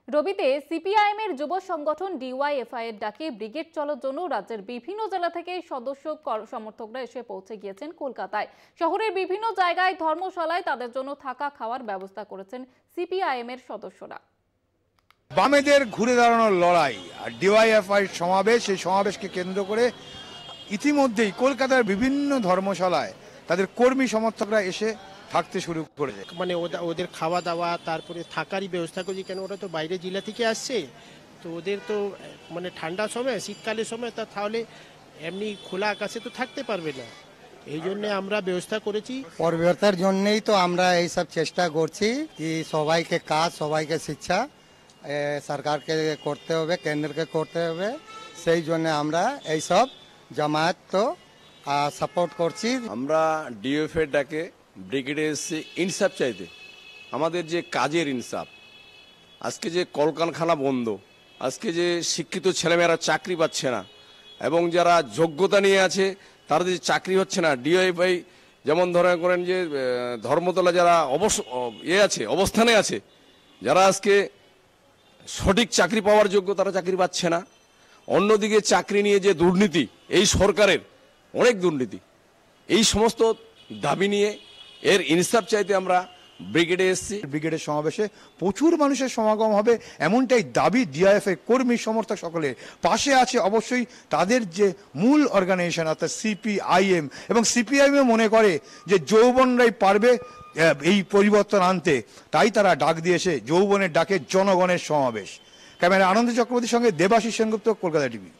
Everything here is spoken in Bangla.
রবিতে সিপিআইএম এর যুব সংগঠন ডিওয়াইএফআই এর ডাকে ব্রিগেড চলার জন্য রাজ্যের বিভিন্ন জেলা থেকে সদস্য সমর্থকরা এসে পৌঁছে গিয়েছেন কলকাতায়। শহরের বিভিন্ন জায়গায় ধর্মশালায় তাদের জন্য থাকা খাওয়ার ব্যবস্থা করেছেন সিপিআইএম এর সদস্যরা। বামেদের ঘুরে দাঁড়ানোর লড়াই আর ডিওয়াইএফআই সমাবেশ, এই সমাবেশকে কেন্দ্র করে ইতিমধ্যেই কলকাতার বিভিন্ন ধর্মশালায় তাদের কর্মী সমর্থকরা এসে থাকতে শুরু করেছে। মানে ওদের খাওয়া দাওয়া, তারপরে থাকারই ব্যবস্থা করছি, কেন ওরা তো বাইরে জেলা থেকে আসছে, তো ওদের তো মানে ঠান্ডার সময়, শীতকালের সময় তাহলে এমনি খোলা আকাশে তো থাকতে পারবে না, এই জন্য আমরা ব্যবস্থা করেছি। পরিবর্তনের জন্যই তো আমরা এইসব চেষ্টা করছি কি সবাইকে কাজ, সবাইকে শিক্ষা সরকারকে করতে হবে, কেন্দ্রকে করতে হবে, সেই জন্য আমরা এইসব জামায়াত তো সাপোর্ট করছি। আমরা ডিওএফআই ডাকে ব্রিগেডে এসে ইনসাফ চাইতে, আমাদের যে কাজের ইনসাফ। আজকে যে কলকারখানা বন্ধ, আজকে যে শিক্ষিত ছেলেমেয়েরা চাকরি পাচ্ছে না এবং যারা যোগ্যতা নিয়ে আছে তাদের চাকরি হচ্ছে না, ডিওএফআই যেমন ধরে করেন যে ধর্মতলা যারা অবস্থানে আছে, যারা আজকে সঠিক চাকরি পাওয়ার যোগ্য তারা চাকরি পাচ্ছে না। অন্যদিকে চাকরি নিয়ে যে দুর্নীতি, এই সরকারের অনেক দুর্নীতি, এই সমস্ত দাবি নিয়ে এর ইনসাফ চাইতে আমরা ব্রিগেডে এসেছি। ব্রিগেডের সমাবেশে প্রচুর মানুষের সমাগম হবে এমনটাই দাবি ডিওয়াইএফআই কর্মী সমর্থক সকলের। পাশে আছে অবশ্যই তাদের যে মূল অর্গানাইজেশন অর্থাৎ সিপিআইএম, এবং সিপিআইএম মনে করে যে যৌবনরাই পারবে এই পরিবর্তন আনতে, তাই তারা ডাক দিয়েছে যৌবনের ডাকে জনগণের সমাবেশ। ক্যামেরা আনন্দ চক্রবর্তীর সঙ্গে দেবাশিস সেনগুপ্ত, কলকাতা টিভি।